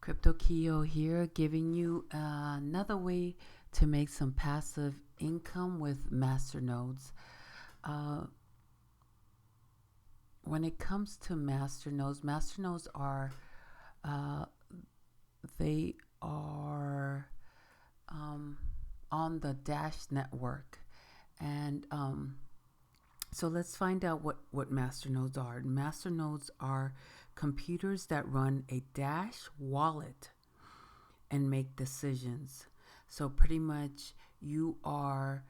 Crypto Keo here, giving you another way to make some passive income with Masternodes. Uh, when it comes to Masternodes are uh, they are on the Dash network, and so let's find out what Masternodes are. Masternodes are computers that run a Dash wallet and make decisions. So pretty much you are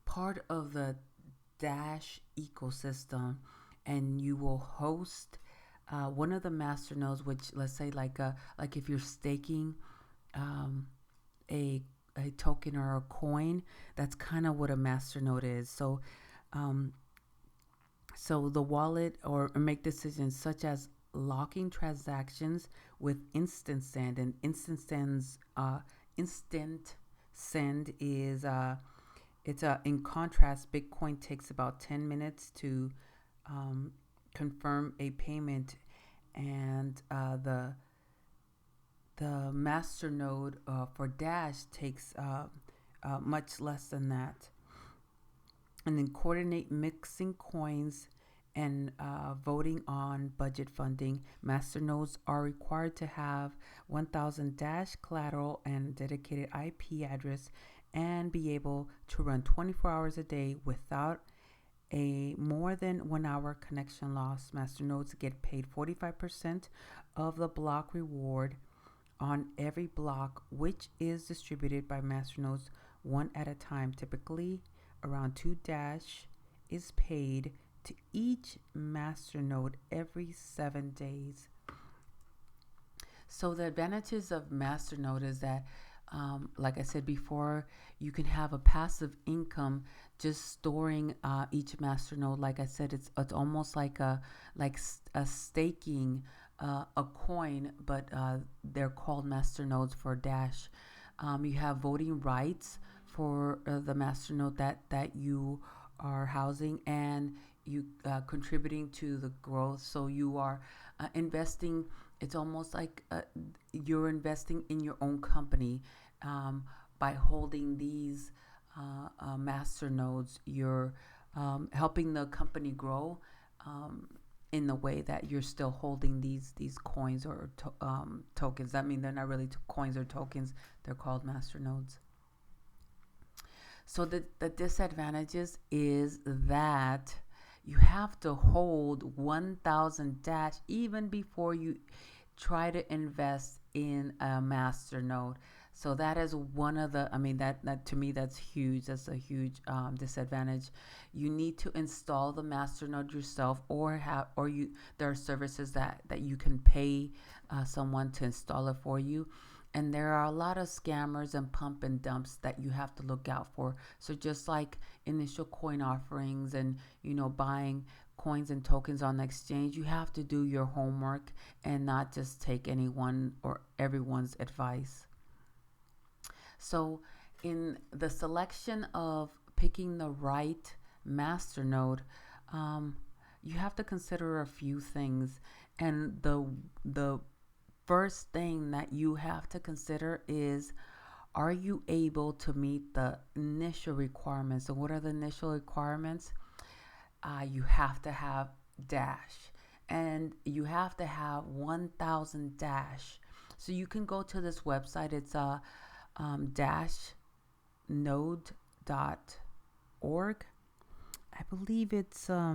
part of the Dash ecosystem, and you will host one of the masternodes. Which, let's say, like if you're staking um, a a token or a coin, that's kind of what a masternode is. Um, so the wallet or make decisions such as locking transactions with instant send, and instant send is in contrast, Bitcoin takes about 10 minutes to um, confirm a payment, and the masternode for Dash takes much less than that. And then coordinate mixing coins and voting on budget funding. Masternodes are required to have 1000 Dash collateral and dedicated IP address, and be able to run 24 hours a day without a more than 1 hour connection loss. Masternodes get paid 45% of the block reward on every block, which is distributed by masternodes one at a time. Typically, around 2 Dash is paid to each masternode every 7 days. So the advantages of masternode is that, like I said before, you can have a passive income just storing each masternode. Like I said, it's almost like a staking a coin, but they're called masternodes for Dash. You have voting rights for the masternode that you are housing, and you contributing to the growth. So you are investing. It's almost like you're investing in your own company by holding these masternodes. You're helping the company grow. In the way that you're still holding these coins or tokens. I mean, they're not really coins or tokens. They're called masternodes. So the disadvantages is that you have to hold 1000 Dash even before you try to invest in a masternode. So that is one of the, I mean, that to me, that's huge. That's a huge disadvantage. You need to install the masternode yourself, or there are services that you can pay someone to install it for you. And there are a lot of scammers and pump and dumps that you have to look out for. So just like initial coin offerings and, buying coins and tokens on the exchange, you have to do your homework and not just take anyone or everyone's advice. So in the selection of picking the right masternode, you have to consider a few things. And the first thing that you have to consider is, are you able to meet the initial requirements? So what are the initial requirements? You have to have Dash, and you have to have 1000 Dash. So you can go to this website. It's Masternodes.Org. I believe it's let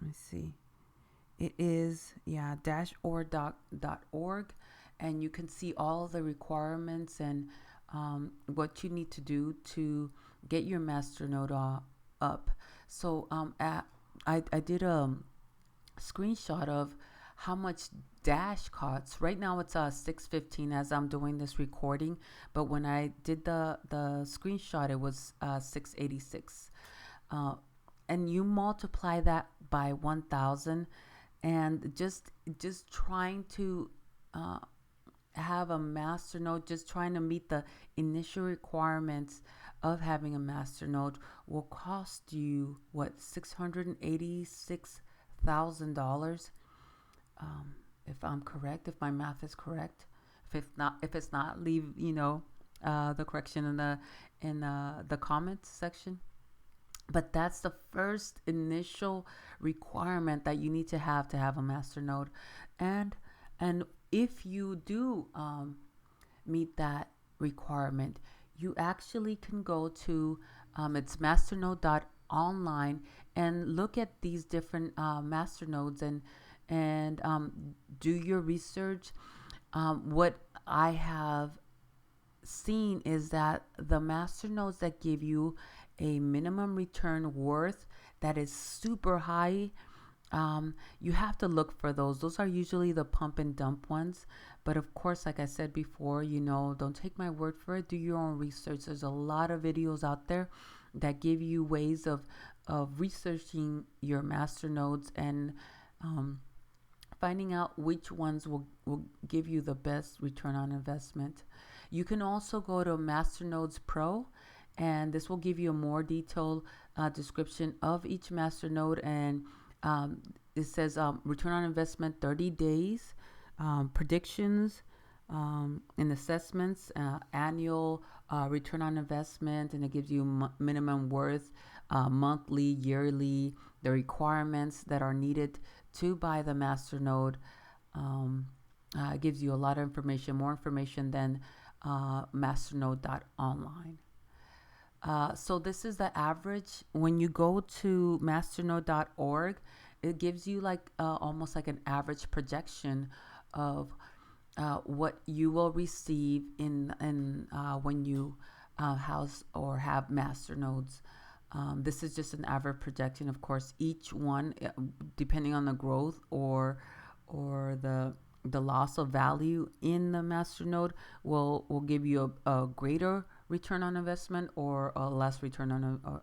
me see. It is -org.org, and you can see all the requirements and what you need to do to get your masternode up. So I did a screenshot of how much Dash costs. Right now it's $6.15 as I'm doing this recording, but when I did the screenshot, it was $6.86. And you multiply that by 1000, and just trying to have a masternode, just trying to meet the initial requirements of having a masternode will cost you $686,000. if I'm correct, if my math is correct. If it's not, leave the correction in the comments section. But that's the first initial requirement that you need to have a master node. And and if you do meet that requirement, you actually can go to it's Masternode.Online and look at these different master nodes and do your research. What I have seen is that the master nodes that give you a minimum return worth that is super high, you have to look for those. Those are usually the pump and dump ones. But of course, like I said before, don't take my word for it. Do your own research. There's a lot of videos out there that give you ways of researching your master nodes and finding out which ones will give you the best return on investment. You can also go to Masternodes.Pro, and this will give you a more detailed description of each master node. And it says return on investment 30 days, predictions and assessments, annual return on investment, and it gives you minimum worth, monthly, yearly, the requirements that are needed to buy the master node. It gives you a lot of information, more information than Masternode.Online. So this is the average. When you go to masternode.org, it gives you like almost like an average projection of what you will receive in when you house or have master nodes. This is just an average projection. Of course, each one, depending on the growth or the loss of value in the master node, will give you a greater return on investment or a less return on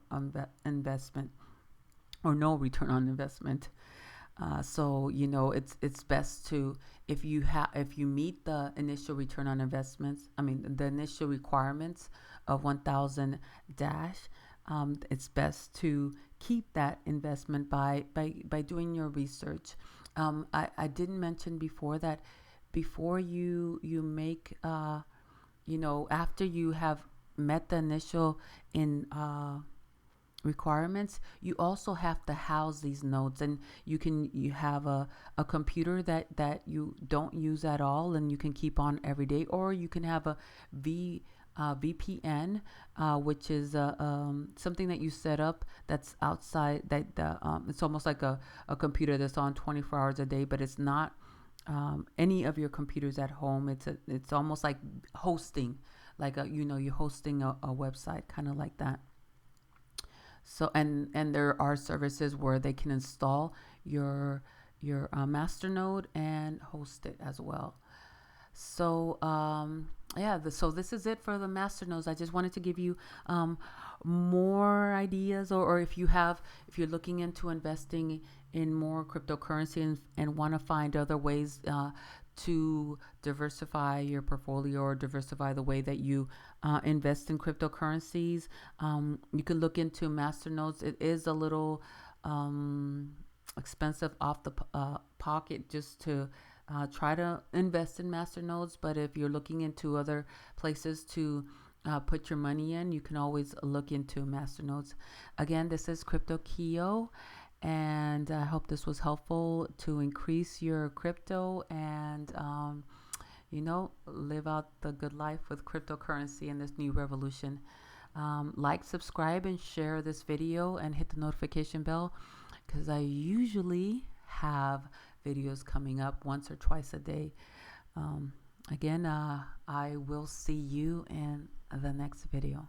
investment, or no return on investment. So it's best to, if you meet the initial return on investments, the initial requirements of 1,000 dash, it's best to keep that investment by doing your research. I didn't mention before that before you make after you have met the initial requirements, you also have to house these nodes. And you have a computer that you don't use at all and you can keep on every day, or you can have a VPN, which is something that you set up that's outside that it's almost like a computer that's on 24 hours a day, but it's not any of your computers at home. It's almost like hosting, like you're hosting a website, kind of like that. So and there are services where they can install your master node and host it as well. So so this is it for the master nodes. I just wanted to give you more ideas, or if you're looking into investing in more cryptocurrency and want to find other ways to diversify your portfolio or diversify the way that you invest in cryptocurrencies, you can look into Masternodes. It is a little expensive off the pocket just to try to invest in Masternodes. But if you're looking into other places to put your money in, you can always look into Masternodes. Again, this is Crypto Keo, and I hope this was helpful to increase your crypto and live out the good life with cryptocurrency in this new revolution. Like, subscribe, and share this video, and hit the notification bell, because I usually have videos coming up once or twice a day. Again, I will see you in the next video.